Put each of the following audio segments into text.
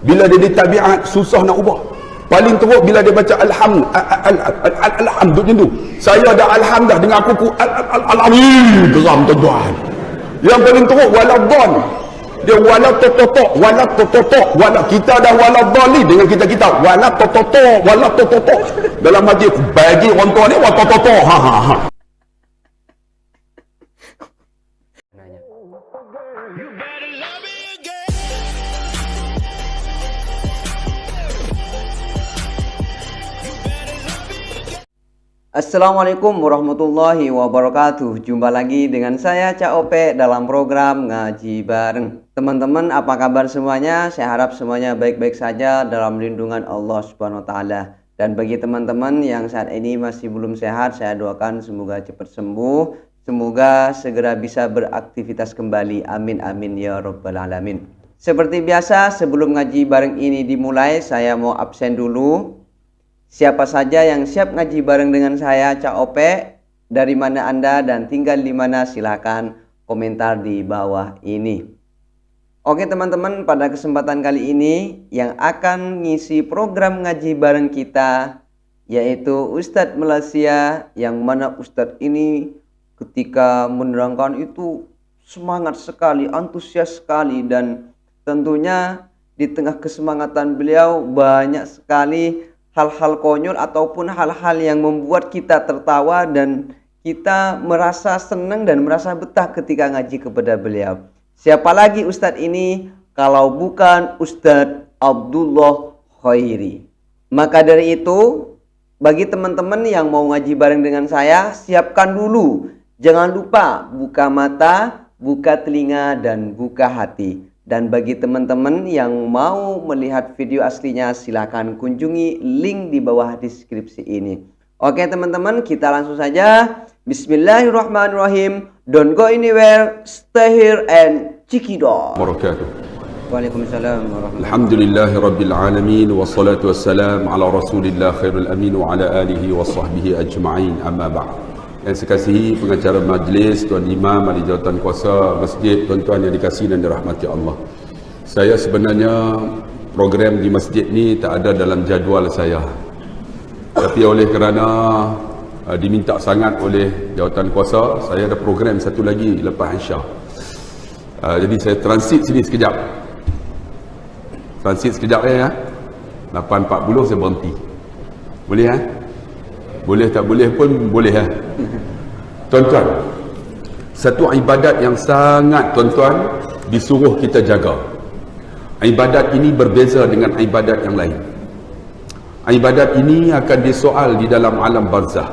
Bila dia di tabiat, susah nak ubah. Paling teruk bila dia baca alham duduk macam tu. Saya dah alham dah dengan aku alamin geram tuan-tuan. Yang paling teruk waladhan. Dia walatototok, wala kita dah waladhali dengan kita walatototok. Dalam hati aku bagi orang tua ni walatototok. Ha. Assalamualaikum warahmatullahi wabarakatuh. Jumpa lagi dengan saya Cak Ope dalam program Ngaji Bareng. Teman-teman, apa kabar semuanya? Saya harap semuanya baik-baik saja dalam lindungan Allah Subhanahu wa taala. Dan bagi teman-teman yang saat ini masih belum sehat, saya doakan semoga cepat sembuh, semoga segera bisa beraktivitas kembali. Amin amin ya rabbal alamin. Seperti biasa, sebelum Ngaji Bareng ini dimulai, saya mau absen dulu. Siapa saja yang siap ngaji bareng dengan saya, Cak Ope, dari mana Anda dan tinggal di mana, silahkan komentar di bawah ini. Oke teman-teman, pada kesempatan kali ini yang akan ngisi program ngaji bareng kita yaitu Ustadz Malaysia, yang mana Ustadz ini ketika menerangkan itu semangat sekali, antusias sekali, dan tentunya di tengah kesemangatan beliau banyak sekali hal-hal konyol ataupun hal-hal yang membuat kita tertawa dan kita merasa senang dan merasa betah ketika ngaji kepada beliau. Siapa lagi Ustadz ini kalau bukan Ustadz Abdullah Khairi. Maka dari itu, bagi teman-teman yang mau ngaji bareng dengan saya, siapkan dulu. Jangan lupa buka mata, buka telinga, dan buka hati. Dan bagi teman-teman yang mau melihat video aslinya, silakan kunjungi link di bawah deskripsi ini. Oke teman-teman, kita langsung saja. Bismillahirrahmanirrahim. Don't go anywhere, stay here and check it out. Barakatuh. Waalaikumsalam warahmatullahi. Alhamdulillahirabbil alamin wassalatu wassalam ala Rasulillah khairul amin wa ala alihi wa sahbihi ajma'in. Amma ba'd. Yang saya kasihi pengacara majlis, Tuan Imam, ahli jawatan kuasa masjid, tuan-tuan yang dikasihi dan dirahmati Allah. Saya sebenarnya program di masjid ni tak ada dalam jadual saya. Tapi oleh kerana diminta sangat oleh jawatan kuasa, saya ada program satu lagi lepas Isyak. Jadi saya transit sini sekejap. Transit sekejap ya. 8.40 saya berhenti. Boleh Boleh tak boleh pun boleh Tuan-tuan, satu ibadat yang sangat tuan-tuan disuruh kita jaga. Ibadat ini berbeza dengan ibadat yang lain. Ibadat ini akan disoal di dalam alam barzah.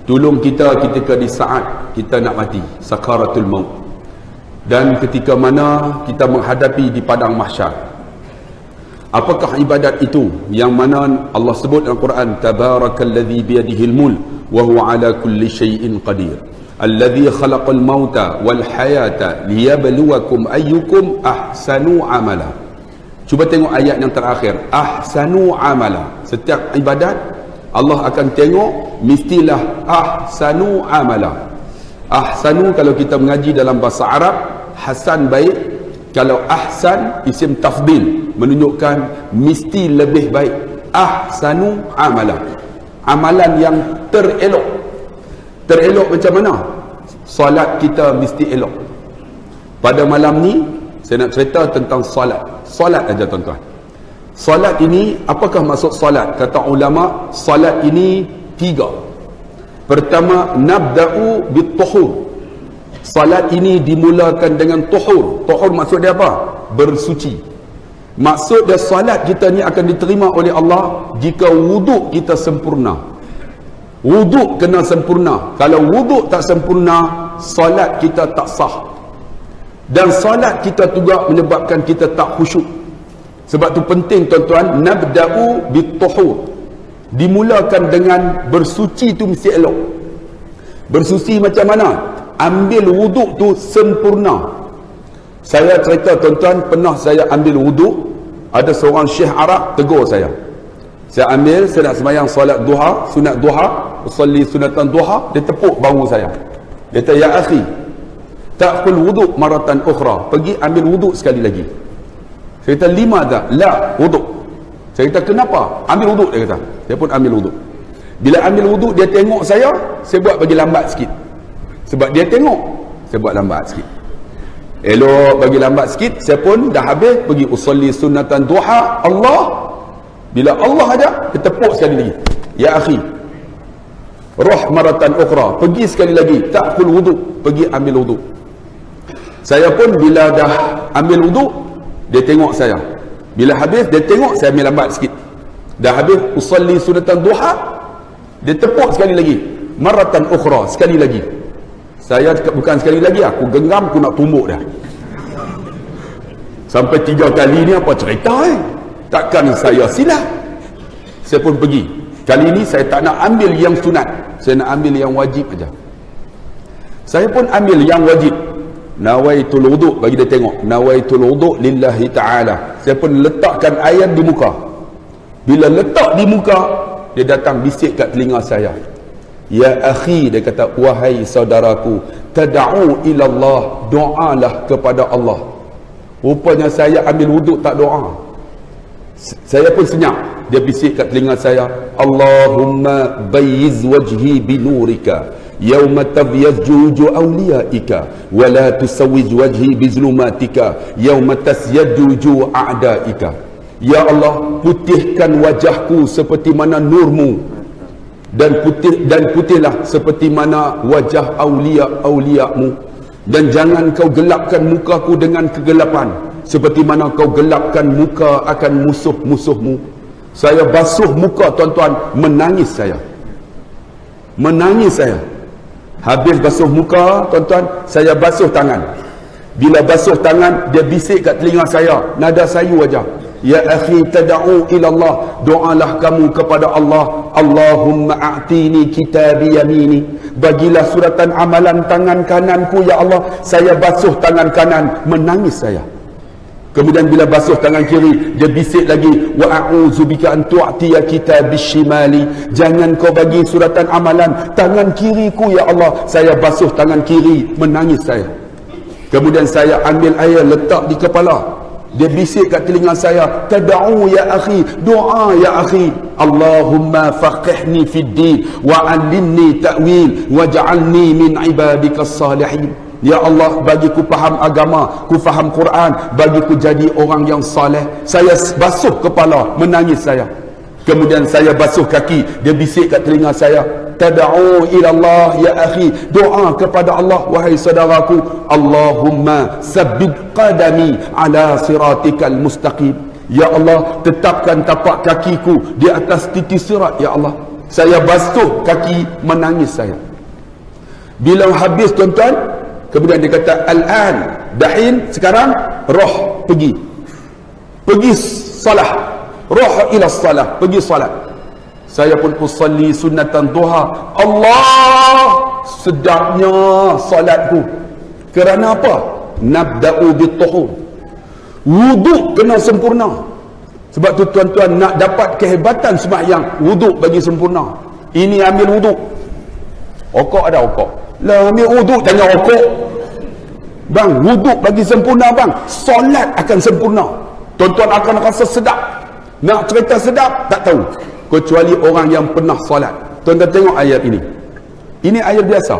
Tolong kita ketika di saat kita nak mati, sakaratul maut. Dan ketika mana kita menghadapi di padang mahsyar. Apakah ibadat itu yang mana Allah sebut dalam Quran, tabarakalladzi biyadihil mulk wa huwa ala kulli syai'in qadir, alladzi khalaqal mauta wal hayata liyabluwakum ayyukum ahsanu amala. Cuba tengok ayat yang terakhir, ahsanu amala. Setiap ibadat Allah akan tengok mestilah ahsanu amala. Ahsanu kalau kita mengaji dalam bahasa Arab, hasan baik. Kalau ahsan isim tafdil, menunjukkan mesti lebih baik. Ahsanu amala, amalan yang terelok. Terelok macam mana? Solat kita mesti elok. Pada malam ni saya nak cerita tentang solat. Solat aja tuan-tuan. Solat ini, apakah maksud solat? Kata ulama, solat ini 3. Pertama, nabda'u bit-tuhur. Salat ini dimulakan dengan tuhur. Tuhur maksud dia apa? Bersuci. Maksud dia salat kita ni akan diterima oleh Allah jika wuduk kita sempurna. Wuduk kena sempurna. Kalau wuduk tak sempurna, salat kita tak sah. Dan salat kita juga menyebabkan kita tak khusyuk. Sebab tu penting tuan-tuan, nabda'u bit-tuhur. Dimulakan dengan bersuci tu mesti elok. Bersuci macam mana? Ambil wuduk tu sempurna. Saya cerita tuan-tuan, pernah saya ambil wuduk, ada seorang syekh Arab tegur saya. Saya ambil, saya nak sembahyang solat duha, sunat duha, usalli sunatan duha, dia tepuk bahu saya. Dia kata, ya akhi, ta'kul wuduk maratan ukhra, pergi ambil wuduk sekali lagi. Saya kata 5 tak? La, wuduk. Saya kata kenapa? Ambil wuduk, dia kata. Saya pun ambil wuduk. Bila ambil wuduk, dia tengok saya buat bagi lambat sikit. Sebab dia tengok, saya buat lambat sikit. Elok bagi lambat sikit, saya pun dah habis pergi usalli sunnatan duha. Allah, bila Allah aja, dia tepuk sekali lagi. Ya akhi, roh maratan ukhra, pergi sekali lagi, ta'kul wuduk, pergi ambil wuduk. Saya pun bila dah ambil wuduk, dia tengok saya. Bila habis, dia tengok saya ambil lambat sikit. Dah habis usalli sunnatan duha, dia tepuk sekali lagi. Maratan ukhra, sekali lagi. Saya bukan sekali lagi, aku genggam, aku nak tumbuk dah. Sampai 3 kali ni apa cerita takkan saya silap. Saya pun pergi. Kali ni saya tak nak ambil yang sunat, saya nak ambil yang wajib aja. Saya pun ambil yang wajib. Nawaitul wuduk, bagi dia tengok. Nawaitul wuduk lillahi ta'ala. Saya pun letakkan ayat di muka. Bila letak di muka, dia datang bisik kat telinga saya. Ya akhi, dia kata, wahai saudaraku, tada'u ilallah, doalah kepada Allah. Rupanya saya ambil wuduk tak doa. Saya pun senyap. Dia bisik kat telinga saya, Allahumma bayyiz wajhi binurika yawma tabyazzu wujuh awliyaika wa la tusawwij wajhi bizulumatika yawma tasyaddu wujuh a'daika. Ya Allah, putihkan wajahku seperti mana nurmu, dan putihlah seperti mana wajah aulia-auliamu, dan jangan kau gelapkan mukaku dengan kegelapan seperti mana kau gelapkan muka akan musuh-musuhmu. Saya basuh muka, tuan-tuan, menangis saya. Habis basuh muka, tuan-tuan, saya basuh tangan. Bila basuh tangan, dia bisik kat telinga saya, nada sayu aja. Ya akhi, tada'u ilallah, doalah kamu kepada Allah. Allahumma a'tini kitabi yamini, bagilah suratan amalan tangan kananku ya Allah. Saya basuh tangan kanan, menangis saya. Kemudian bila basuh tangan kiri, dia bisik lagi, wa a'udzubika an tu'tiya kitabis shimali, jangan kau bagi suratan amalan tangan kiriku ya Allah. Saya basuh tangan kiri, menangis saya. Kemudian saya ambil air letak di kepala. Dia bisik kat telinga saya, tada'u ya akhi, doa ya akhi. Allahumma faqihni fid din wa 'allimni ta'wil waj'alni min ibadikas salihin. Ya Allah, bagiku faham agama, ku faham Quran, bagiku jadi orang yang saleh. Saya basuh kepala, menangis saya. Kemudian saya basuh kaki, dia bisik kat telinga saya, tada'u ilallah ya akhi, doa kepada Allah wahai saudaraku. Allahumma sabbit qadami ala siratikal mustaqim. Ya Allah, tetapkan tapak kakiku di atas titik sirat ya Allah. Saya basuh kaki, menangis saya. Bila habis, tuan-tuan, kemudian dia kata, al-an, dahin, sekarang roh pergi salah, roh ila salah, pergi salat. Saya pun usalli sunnatan duha. Allah, sedapnya salatku. Kerana apa? Nabda'u bituhur, wuduk kena sempurna. Sebab tu tuan-tuan, nak dapat kehebatan sembahyang, wuduk bagi sempurna. Ini ambil wuduk, okok ada okok lah, ambil wuduk tanya okok. Bang, wuduk bagi sempurna bang, solat akan sempurna. Tuan-tuan akan rasa sedap. Nak cerita sedap, tak tahu, kecuali orang yang pernah solat. Tuan-tuan tengok ayat ini. Ini ayat biasa,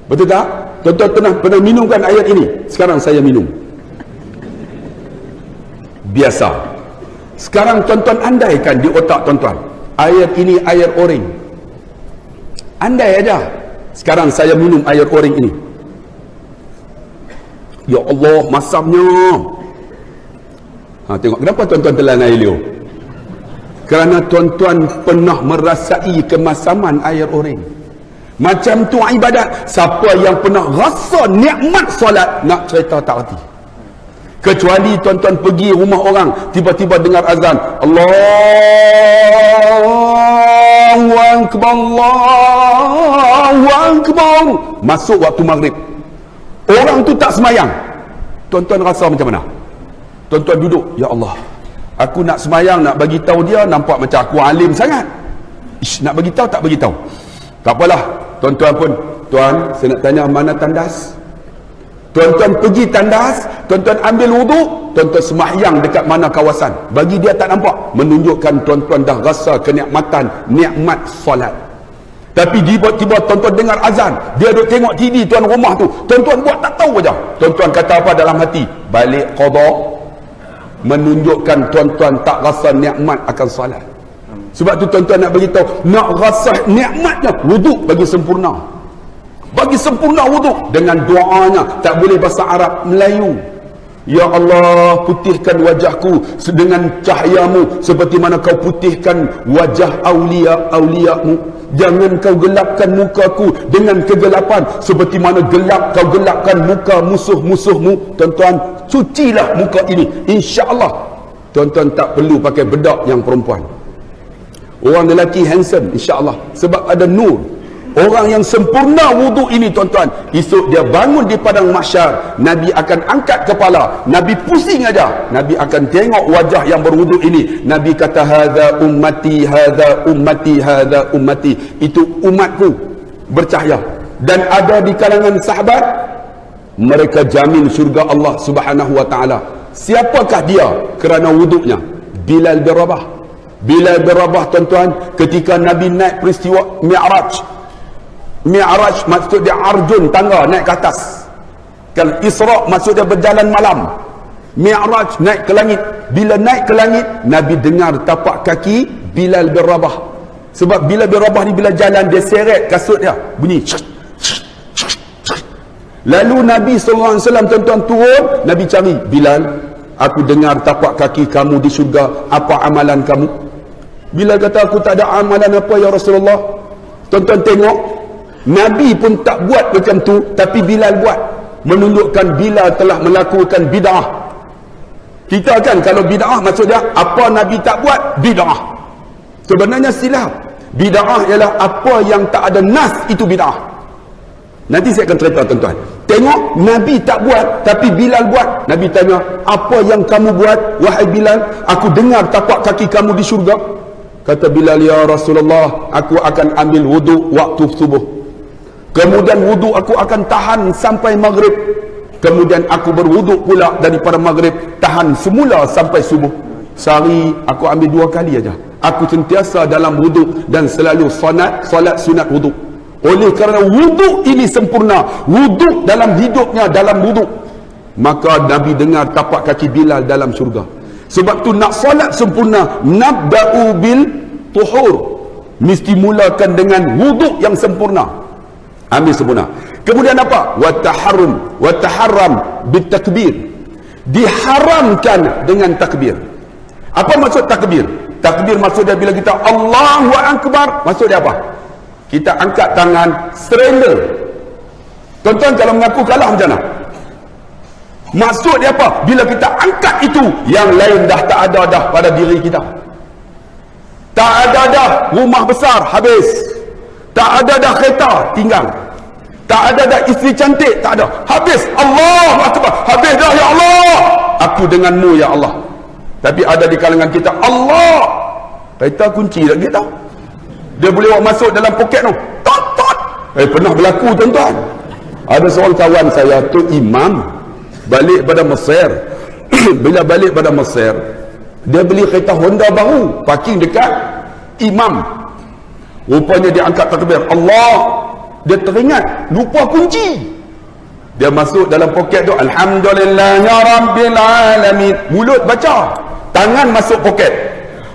betul tak? Tuan-tuan pernah minumkan ayat ini? Sekarang saya minum biasa. Sekarang tuan-tuan andaikan di otak tuan-tuan, ayat ini ayat oring. Andai aja sekarang saya minum air oring ini. Ya Allah, masamnya. Tengok kenapa tuan-tuan telan air liur. Kerana tuan-tuan pernah merasai kemasaman air oring. Macam tu ibadat. Siapa yang pernah rasa nikmat solat, nak cerita tak reti. Kecuali tuan-tuan pergi rumah orang, tiba-tiba dengar azan, Allahu Akbar, Allahu Akbar, masuk waktu maghrib, orang tu tak semayang. Tuan-tuan rasa macam mana? Tuan-tuan duduk, ya Allah, aku nak semayang, nak bagi tahu dia, nampak macam aku alim sangat. Nak bagi tahu tak bagi tahu. Tak apalah, tuan-tuan pun, tuan, saya nak tanya mana tandas? Tuan-tuan pergi tandas, tuan-tuan ambil wuduk, tuan-tuan semahyang dekat mana kawasan, bagi dia tak nampak, menunjukkan tuan-tuan dah rasa kenikmatan nikmat solat. Tapi tiba-tiba tuan-tuan dengar azan, dia duk tengok TV tuan rumah tu, tuan-tuan buat tak tahu aja. Tuan-tuan kata apa dalam hati? Balik qada, menunjukkan tuan-tuan tak rasa nikmat akan solat. Sebab tu tuan-tuan nak beritahu, nak rasa nikmatnya wuduk bagi sempurna. Bagi sempurna wuduk dengan doanya, tak boleh bahasa Arab, Melayu. Ya Allah, putihkan wajahku dengan cahayamu seperti mana kau putihkan wajah aulia-auliamu. Jangan kau gelapkan mukaku dengan kegelapan seperti mana kau gelapkan muka musuh-musuhmu. Tuan-tuan, cucilah muka ini, insya-Allah. Tuan-tuan tak perlu pakai bedak yang perempuan. Orang lelaki handsome, insya-Allah, sebab ada nur. Orang yang sempurna wuduk ini, tuan-tuan, esok dia bangun di padang mahsyar, Nabi akan angkat kepala, Nabi pusing aja, Nabi akan tengok wajah yang berwuduk ini. Nabi kata, hadza ummati, hadza ummati, hadza ummati. Itu umatku, bercahaya. Dan ada di kalangan sahabat, mereka jamin syurga Allah Subhanahu wa taala. Siapakah dia kerana wuduknya? Bilal bin Rabah. Bilal bin Rabah, tuan-tuan, ketika Nabi naik peristiwa Mi'raj. Mi'raj maksud dia arjun, tangga naik ke atas. Kalau Isra maksud dia berjalan malam. Mi'raj naik ke langit. Bila naik ke langit, Nabi dengar tapak kaki Bilal bin Rabah. Sebab Bilal bin Rabah ni bila jalan, dia seret kasut dia, bunyi. Lalu Nabi SAW, tuan-tuan, turun. Nabi cari, Bilal, aku dengar tapak kaki kamu di syurga, apa amalan kamu? Bilal kata, aku tak ada amalan apa ya Rasulullah. Tuan-tuan tengok, Nabi pun tak buat macam tu, tapi Bilal buat, menunjukkan Bilal telah melakukan bid'ah. Kita kan kalau bid'ah maksud dia apa Nabi tak buat, bid'ah. Sebenarnya silap. Bid'ah ialah apa yang tak ada nas, itu bid'ah. Nanti saya akan cerita, tuan-tuan. Tengok, Nabi tak buat, tapi Bilal buat. Nabi tanya, apa yang kamu buat, wahai Bilal? Aku dengar tapak kaki kamu di syurga. Kata Bilal, ya Rasulullah, aku akan ambil wuduk waktu subuh. Kemudian wuduk aku akan tahan sampai maghrib. Kemudian aku berwuduk pula daripada maghrib, tahan semula sampai subuh. Sehari aku ambil 2 kali aja. Aku sentiasa dalam wuduk dan selalu solat sunat wuduk. Oleh kerana wuduk ini sempurna, wuduk dalam hidupnya dalam wuduk, maka Nabi dengar tapak kaki Bilal dalam syurga. Sebab tu nak solat sempurna, nabda'u bil tuhur, mesti mulakan dengan wuduk yang sempurna. Ambil sempurna. Kemudian apa? Wa taharram bit takbir. Diharamkan dengan takbir. Apa maksud takbir? Takbir maksud dia bila kita Allahu Akbar, maksud dia apa? Kita angkat tangan, surrender. Tuan-tuan kalau mengaku kalah macam mana? Maksud dia apa? Bila kita angkat itu, yang lain dah tak ada dah pada diri kita. Tak ada dah rumah besar, habis. Tak ada dah kereta, tinggal. Tak ada dah isteri cantik, tak ada. Habis. Allahu Akbar. Habis dah, ya Allah. Aku denganmu, ya Allah. Tapi ada di kalangan kita, Allah. Kereta kunci dah kita. Dia boleh bawa masuk dalam poket tu. Tot, tot. Pernah berlaku, tuan-tuan. Ada seorang kawan saya tu imam, balik pada Mesir. Bila balik pada Mesir, dia beli kereta Honda baru, parking dekat imam. Rupanya dia angkat takbir Allah, dia teringat lupa kunci. Dia masuk dalam poket tu, Alhamdulillahirabbil alamin, mulut baca, tangan masuk poket,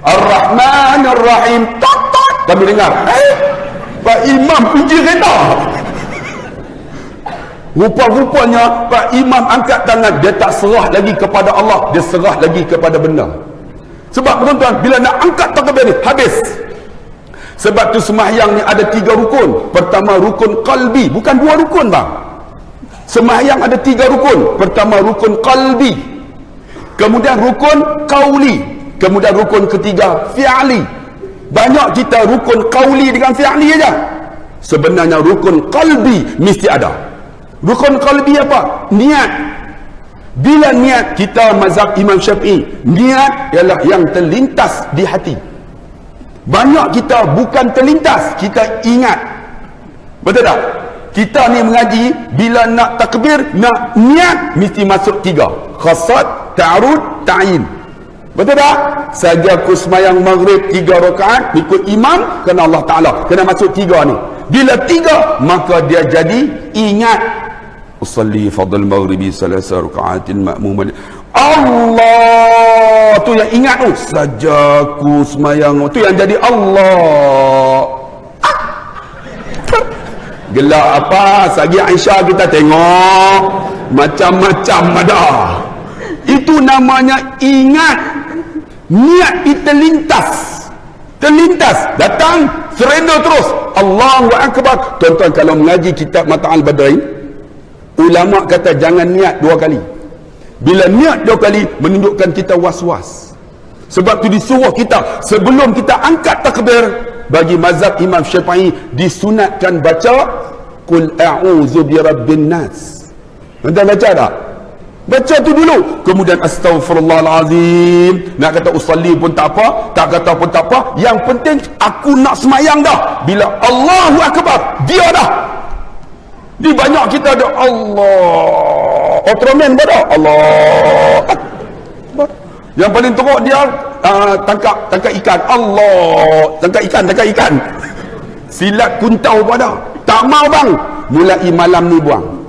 Ar-Rahmanir Rahim. Tot, tot. Kami dengar, Pak Imam kunci kereta. Rupa-rupanya Pak Imam angkat tangan, dia tak serah lagi kepada Allah, dia serah lagi kepada benda. Sebab tuan-tuan, bila nak angkat takbir ni, habis. Sebab tu sembahyang ni ada 3 rukun. Pertama rukun qalbi, bukan 2 rukun bang. Sembahyang ada 3 rukun. Pertama rukun qalbi, kemudian rukun qauli, kemudian rukun ketiga fi'li. Banyak kita rukun qauli dengan fi'li aja. Sebenarnya rukun qalbi mesti ada. Rukun qalbi apa? Niat. Bila niat, kita mazhab Imam Syafi'i, niat ialah yang terlintas di hati. Banyak kita bukan terlintas, kita ingat. Betul tak? Kita ni mengaji, bila nak takbir, nak niat, mesti masuk 3. Khasat, ta'arud, ta'in. Betul tak? Saja aku semayang maghrib 3 rakaat ikut imam, kena Allah Ta'ala kena masuk 3 ni. Bila 3, maka dia jadi ingat. Usalli fadl maghribi salasa rakaatin ma'muman. Allah tu yang ingat tu. Saja aku semayang tu yang jadi Allah. Gelak apa? Sagi Aisyah kita tengok macam-macam ada. Itu namanya ingat. Niat itu terlintas, datang surrender terus. Allahu Akbar. Tuan-tuan kalau mengaji kitab Mata'al Badrain, ulama kata jangan niat 2 kali. Bila niat 2 kali menunjukkan kita was-was. Sebab tu disuruh kita sebelum kita angkat takbir, bagi mazhab Imam Syafi'i disunatkan baca Qul a'udzu birabbin nas. Tuan-tuan baca tak? Baca tu dulu, kemudian astaghfirullahalazim. Nak kata usalli pun tak apa, tak kata pun tak apa, yang penting aku nak semayang dah. Bila Allahu Akbar, dia dah. Di banyak kita ada Allah Ultraman pada Allah Akbar. Yang paling teruk dia tangkap ikan. Allah tangkap ikan. Silat kuntau pada tak mau bang, mulai malam ni buang.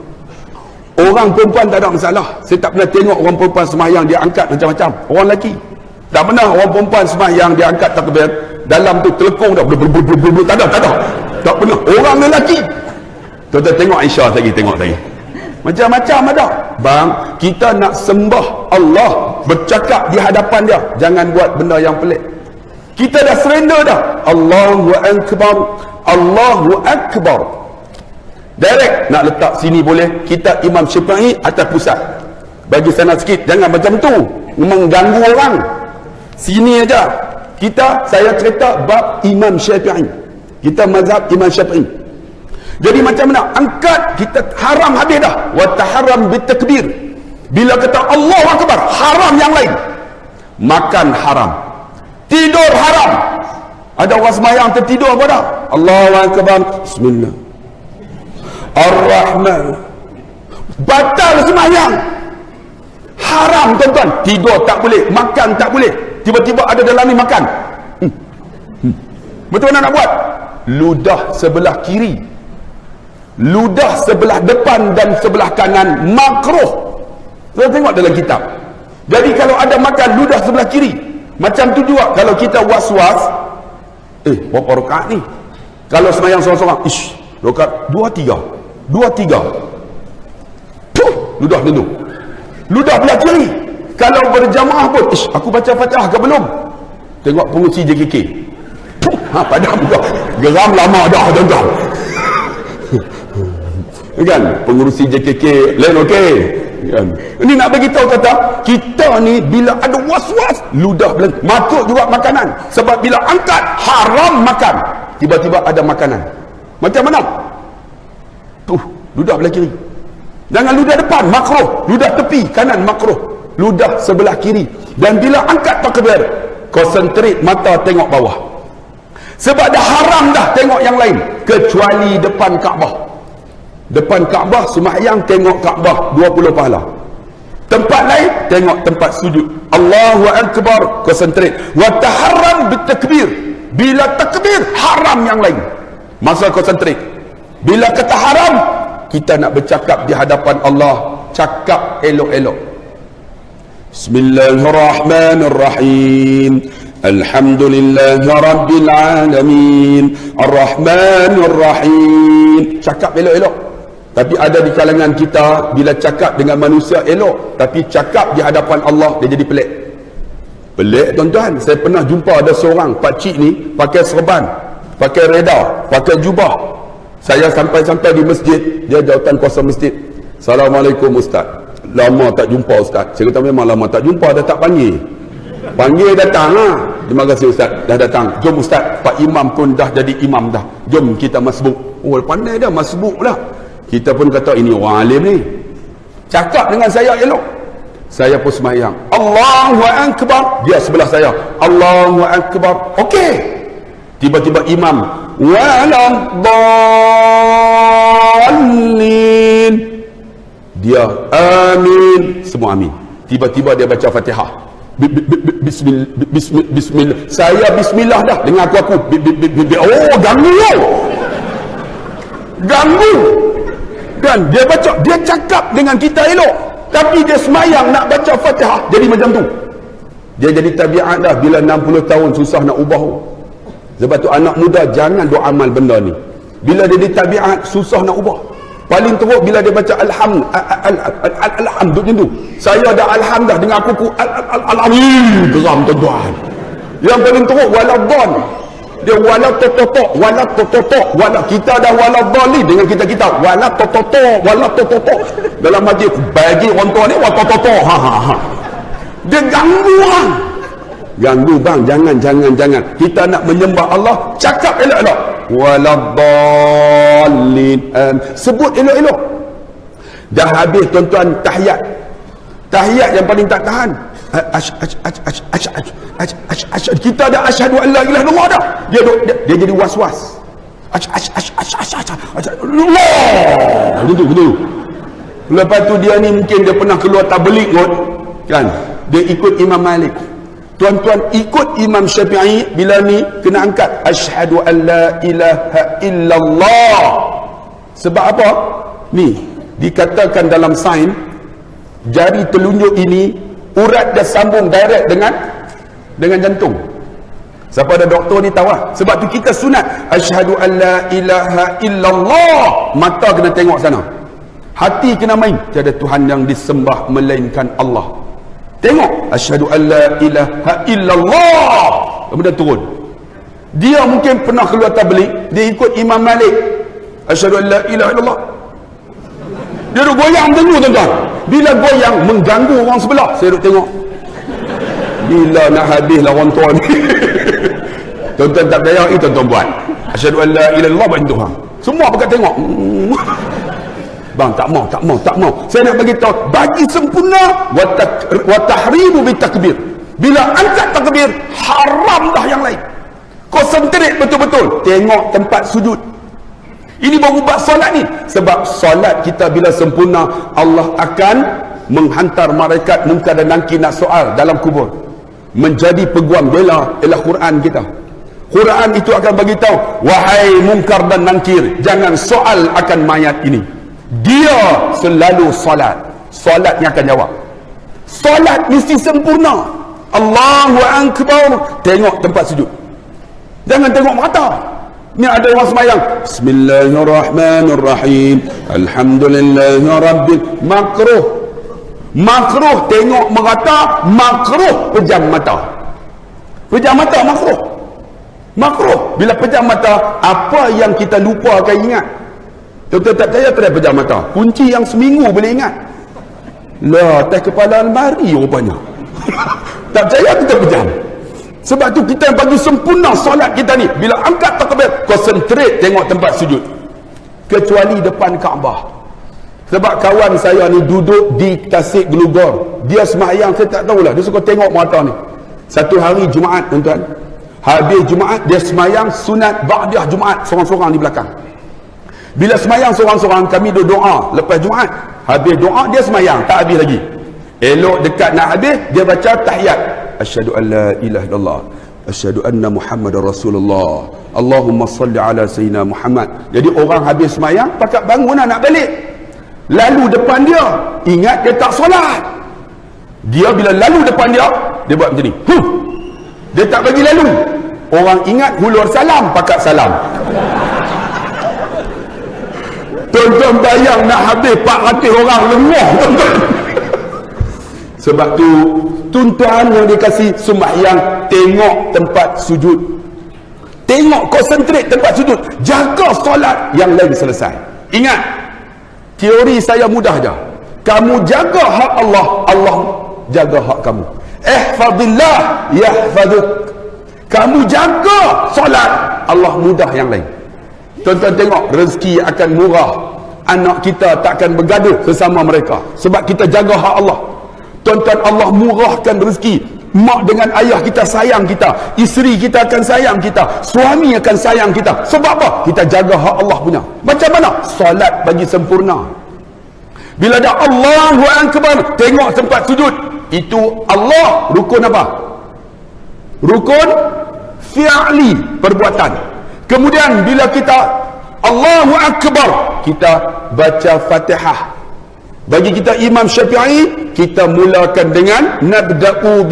Orang perempuan tak ada masalah. Saya tak pernah tengok orang perempuan semayang dia angkat macam-macam. Orang lelaki tak pernah orang perempuan semayang dia angkat takbir dalam tu telekung dah tak ada. Tak pernah. Orang lelaki tuan-tuan tengok Aisyah lagi, tengok tadi macam-macam ada. Bang, kita nak sembah Allah, bercakap di hadapan dia, jangan buat benda yang pelik. Kita dah surrender dah. Allahu Akbar, Allahu Akbar. Direct nak letak sini boleh. Kita Imam Syafi'i atas pusat. Bagi sana sikit, jangan macam tu, mengganggu orang. Sini aja. Saya cerita bab Imam Syafi'i. Kita mazhab Imam Syafi'i. Jadi macam mana? Angkat, kita haram habis dah. Wa taharram bitakbir. Bila kata Allahu Akbar, haram yang lain. Makan haram. Tidur haram. Ada orang sembahyang tertidur apa dah? Allahu Akbar. Bismillah. Ar-Rahman. Batal sembahyang. Haram tuan-tuan. Tidur tak boleh, makan tak boleh. Tiba-tiba ada dalam ni makan. Betul mana nak buat? Ludah sebelah kiri, ludah sebelah depan dan sebelah kanan makruh. Kita tengok dalam kitab. Jadi kalau ada makan ludah sebelah kiri, macam tu juga kalau kita was-was, berapa rakaat ni? Kalau sembahyang seorang-seorang, rakaat 2-3. Ludah dulu. Ludah belah kiri. Kalau berjamaah pun, aku baca Fatihah ke belum? Tengok pengurusi JKK. Padahal juga geram lama dah tuan-tuan. Kan pengurusi JKK lain okey kan. Ini nak bagi tahu kata kita ni bila ada was-was ludah masuk juga makanan. Sebab bila angkat haram makan, tiba-tiba ada makanan. Macam mana? Ludah belah kiri. Jangan ludah depan makruh, ludah tepi kanan makruh, ludah sebelah kiri. Dan bila angkat takbir, konsentrate mata tengok bawah. Sebab dah haram dah tengok yang lain kecuali depan Kaabah. Depan Kaabah sembahyang tengok Kaabah 20 pahala. Tempat lain tengok tempat sujud. Allahu Akbar, konsentrate. Wa taharram bitakbir. Bila takbir haram yang lain. Masa konsentrate. Bila kata haram, kita nak bercakap di hadapan Allah, cakap elok-elok. Bismillahirrahmanirrahim. Alhamdulillahi Rabbil Alamin Ar-Rahmanir Rahim. Cakap elok-elok. Tapi ada di kalangan kita, bila cakap dengan manusia elok, tapi cakap di hadapan Allah, dia jadi pelik. Pelik tuan-tuan. Saya pernah jumpa ada seorang pakcik ni pakai serban, pakai reda, pakai jubah. Saya sampai-sampai di masjid, dia jawatan kuasa masjid. Assalamualaikum Ustaz. Lama tak jumpa Ustaz. Saya kata memang lama tak jumpa, dah tak panggil. Panggil datang lah. Terima kasih Ustaz, dah datang. Jom Ustaz, Pak Imam pun dah jadi imam dah. Jom kita masbuk. Oh, pandai dah masbuk lah. Kita pun kata ini orang alim ni. Cakap dengan saya elok. Saya pun sembahyang. Allahu Akbar. Dia sebelah saya. Allahu Akbar. Okey. Tiba-tiba imam. Waladhdallin. Dia amin. Semua amin. Tiba-tiba dia baca Fatihah. Bismillah. Saya bismillah dah dengan aku. Oh, ganggu. Ganggu. Dan dia baca, dia cakap dengan kita elok. Tapi dia semayang nak baca Fatihah. Jadi macam tu. Dia jadi tabiat dah. Bila 60 tahun susah nak ubah. Sebab tu anak muda jangan doa amal benda ni. Bila dia jadi tabiat susah nak ubah. Paling teruk bila dia baca alhamdulillah tu. Saya ada alhamdulillah dengan aku alhamdulillah geram tuan-tuan. Yang paling teruk waladhan. Dia walatototok, wala kita dah waladhali dengan kita walatototok. Dalam majlis bagi orang tua ni walatototok. Dia ganggu orang. Ganggu bang, jangan. Kita nak menyembah Allah, cakap elok-elok. Waladhalin. Sebut elok-elok. Dah habis tuan-tuan tahiyat. Tahiyat yang paling tak tahan. Kita dah asyhadu an la ilaha illallah dah. Dia jadi was-was. Betul. Lepas tu dia ni mungkin dia pernah keluar tabligh kot. Kan? Dia ikut Imam Malik. Tuan-tuan ikut Imam Syafi'i bila ni kena angkat asyhadu an la ilaha illallah. Sebab apa? Ni dikatakan dalam sains jari telunjuk ini urat dia sambung direct dengan jantung. Siapa ada doktor ni tahu lah. Sebab tu kita sunat asyhadu an la ilaha illallah. Mata kena tengok sana. Hati kena main. Tiada Tuhan yang disembah melainkan Allah. Tengok asyhadu an la ilaha illallah. Kemudian turun. Dia mungkin pernah keluar tabligh, dia ikut Imam Malik. Asyhadu an la ilaha illallah. Dia duk goyang macam tu tuan-tuan. Bila goyang mengganggu orang sebelah. Saya duk tengok. Bila nak habislah orang tua ni. Tuan-tuan tak percaya itu tuan-tuan buat. Asyhadu an la ilaha illallah macam tu. Semua pakat tengok. Bang tak mau. Saya nak bagi tahu, bagi sempurna wa tahrimu bitakbir. Bila angkat takbir, haram dah yang lain. Konsentrate betul-betul. Tengok tempat sujud. Ini baru buat solat ni. Sebab solat kita bila sempurna, Allah akan menghantar malaikat munkar dan nakir nak soal dalam kubur. Menjadi peguam bela ialah Quran kita. Quran itu akan bagi tahu, wahai munkar dan nakir, jangan soal akan mayat ini. Dia selalu solat. Solat yang akan jawab. Solat mesti sempurna. Allahu Akbar. Tengok tempat sujud. Jangan tengok mata. Ni ada orang semayang. Bismillahirrahmanirrahim. Alhamdulillahirabbil. Makruh tengok merata. Makruh pejam mata. Pejam mata makruh. Bila pejam mata, apa yang kita lupa akan ingat. Tuan-tuan tak percaya try pejam mata. Kunci yang seminggu boleh ingat. Lah, atas kepala almari rupanya. Tak percaya kita pejam. Sebab tu kita yang bagi sempurna solat kita ni. Bila angkat takbir, konsentrate tengok tempat sujud. Kecuali depan Kaabah. Sebab kawan saya ni duduk di Tasik Gelugor. Dia semayang, saya tak tahulah. Dia suka tengok mata ni. Satu hari Jumaat tuan-tuan. Habis Jumaat, dia semayang sunat ba'diyah Jumaat. Seorang-seorang di belakang. Bila semayang seorang-seorang, kami doa lepas Jumaat. Habis doa, dia semayang, tak habis lagi. Elok dekat nak habis, dia baca tahiyat. Asyhadu an la ilaha illallah. Asyhadu anna Muhammadar Rasulullah. Allahumma salli ala sayyidina Muhammad. Jadi orang habis semayang, pakat bangun nak balik. Lalu depan dia, ingat dia tak solat. Dia bila lalu depan dia buat macam ni. Dia tak bagi lalu. Orang ingat hulur salam, pakat salam. Tuan-tuan bayang nak habis 400 orang lengah tuan-tuan. Sebab tu tuan-tuan yang dikasih sembahyang, tengok tempat sujud. Tengok, konsentrate tempat sujud. Jaga solat, yang lain selesai. Ingat, teori saya mudah je. Kamu jaga hak Allah, Allah jaga hak kamu. Ihfazillah yahfazuk. Kamu jaga solat, Allah mudah yang lain. Tuan-tuan tengok, rezeki akan murah. Anak kita takkan bergaduh sesama mereka. Sebab kita jaga hak Allah. Tuan-tuan, Allah murahkan rezeki. Mak dengan ayah kita sayang kita. Isteri kita akan sayang kita. Suami akan sayang kita. Sebab apa? Kita jaga hak Allah punya. Macam mana? Solat bagi sempurna. Bila ada Allahu Akbar, tengok tempat sujud. itu Allah. Rukun apa? Rukun fi'li, perbuatan. Kemudian bila kita Allahu Akbar, kita baca Fatihah. Bagi kita Imam Syafi'i, kita mulakan dengan nabda'u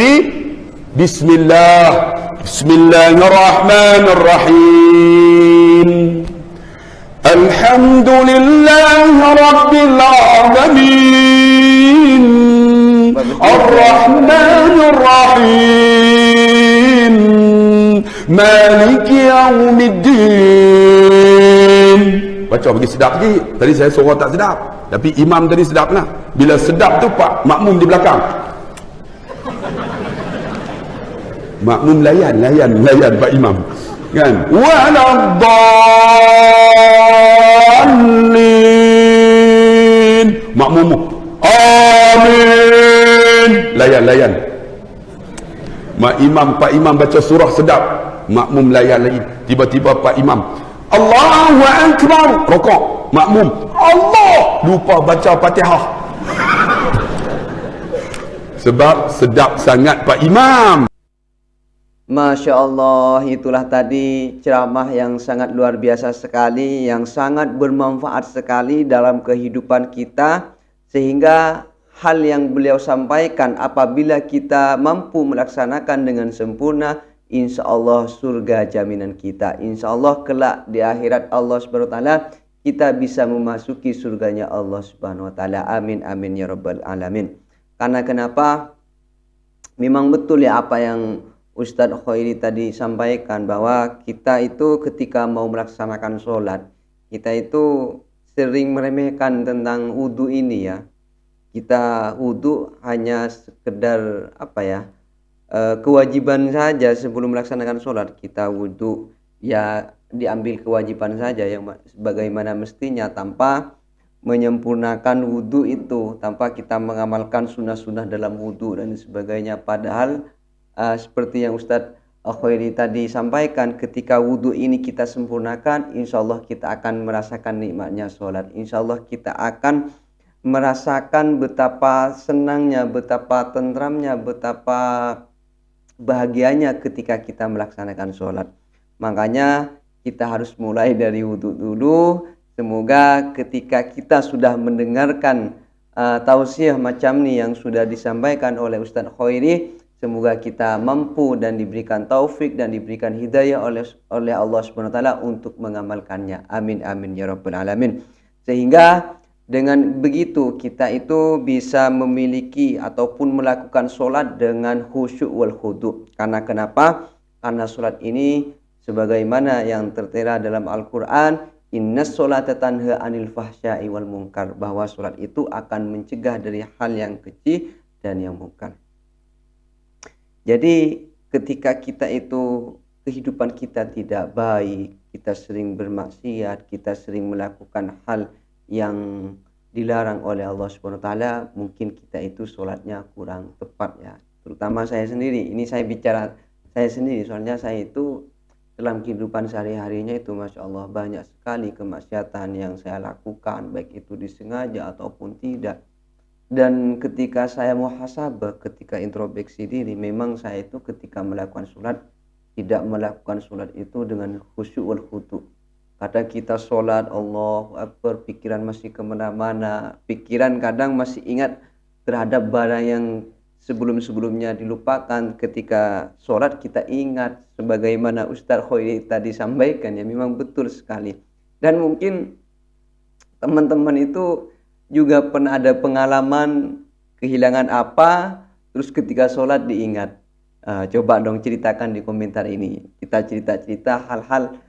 bismillah. Bismillahirrahmanirrahim. Alhamdulillahi Rabbil Alamin. Ar-Rahmanir Rahim. Maliki Yaumiddin. Baca bagi sedap sikit. Tadi saya suruh tak sedap, tapi imam tadi sedap lah. Bila sedap tu pak makmum di belakang, makmum layan pak imam kan. Waladdallin, makmum amin, layan. Pak imam baca surah sedap, makmum layan lagi. Tiba-tiba pak imam Allahu Akbar, rokok, makmum Allah, lupa baca Fatihah. Sebab sedap sangat pak imam. Masya Allah, itulah tadi ceramah yang sangat luar biasa sekali, yang sangat bermanfaat sekali dalam kehidupan kita, sehingga hal yang beliau sampaikan apabila kita mampu melaksanakan dengan sempurna, insya Allah surga jaminan kita. Insya Allah kelak di akhirat Allah Subhanahu wa taala kita bisa memasuki surganya Allah Subhanahu wa taala. Amin amin ya rabbal alamin. Karena kenapa? Memang betul ya apa yang Ustadz Khairi tadi sampaikan, bahwa kita itu ketika mau melaksanakan sholat, kita itu sering meremehkan tentang wudhu ini ya. Kita wudhu hanya sekedar kewajiban saja sebelum melaksanakan sholat. Kita wudhu ya diambil kewajiban saja yang sebagaimana mestinya, tanpa menyempurnakan wudhu itu, tanpa kita mengamalkan sunnah-sunnah dalam wudhu dan sebagainya. Padahal seperti yang Ustadz Khairi tadi sampaikan, ketika wudhu ini kita sempurnakan, insya Allah kita akan merasakan nikmatnya sholat. Insya Allah kita akan merasakan betapa senangnya, betapa tentramnya, betapa bahagianya ketika kita melaksanakan sholat. Makanya kita harus mulai dari wudhu dulu. Semoga ketika kita sudah mendengarkan tausiah macam ini yang sudah disampaikan oleh Ustadz Khairi, semoga kita mampu dan diberikan taufik dan diberikan hidayah oleh Allah Subhanahu wa taala untuk mengamalkannya. Amin amin ya rabbal alamin. Sehingga dengan begitu kita itu bisa memiliki ataupun melakukan sholat dengan khusyuk wal khudu'. Karena kenapa? Karena sholat ini sebagaimana yang tertera dalam Al-Quran, innas sholata tanha anil fahsya'i wal munkar, bahwa sholat itu akan mencegah dari hal yang keji dan yang munkar. Jadi ketika kita itu kehidupan kita tidak baik, kita sering bermaksiat, kita sering melakukan hal yang dilarang oleh Allah Subhanahu wa taala, mungkin kita itu sholatnya kurang tepat ya. Terutama saya sendiri, ini saya bicara saya sendiri, soalnya saya itu dalam kehidupan sehari-harinya itu Masya Allah banyak sekali kemaksiatan yang saya lakukan, baik itu disengaja ataupun tidak. Dan ketika saya muhasabah, ketika introspeksi diri, memang saya itu ketika melakukan sholat tidak melakukan sholat itu dengan khusyuk wal khudu'. Kadang kita sholat Allahu Akbar, pikiran masih kemana-mana, pikiran kadang masih ingat terhadap barang yang sebelum-sebelumnya dilupakan. Ketika sholat kita ingat, sebagaimana Ustadz Khairi tadi sampaikan ya, memang betul sekali. Dan mungkin teman-teman itu juga pernah ada pengalaman kehilangan apa, terus ketika sholat diingat. Coba dong ceritakan di komentar ini. Kita cerita-cerita hal-hal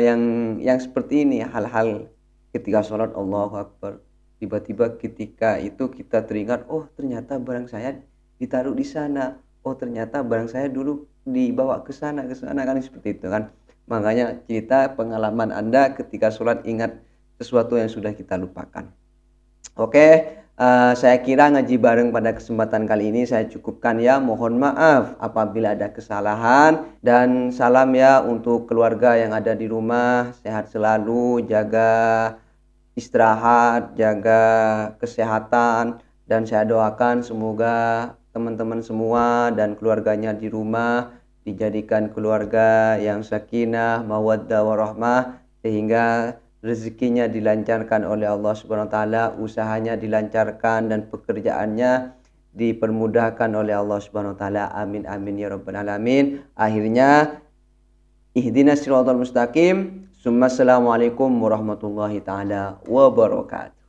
yang seperti ini, hal-hal ketika sholat Allahu Akbar, tiba-tiba ketika itu kita teringat, oh ternyata barang saya ditaruh di sana, oh ternyata barang saya dulu dibawa ke sana kan, seperti itu kan. Makanya cerita pengalaman Anda ketika sholat ingat sesuatu yang sudah kita lupakan. Oke, saya kira ngaji bareng pada kesempatan kali ini saya cukupkan ya. Mohon maaf apabila ada kesalahan, dan salam ya untuk keluarga yang ada di rumah. Sehat selalu, jaga istirahat, jaga kesehatan, dan saya doakan semoga teman-teman semua dan keluarganya di rumah dijadikan keluarga yang sakinah, mawaddah, warahmah, sehingga rezekinya dilancarkan oleh Allah Subhanahu wa taala, usahanya dilancarkan dan pekerjaannya dipermudahkan oleh Allah Subhanahu wa taala. Amin amin ya rabbal alamin. Akhirnya ihdinas siratal mustaqim. Assalamualaikum warahmatullahi taala wabarakatuh.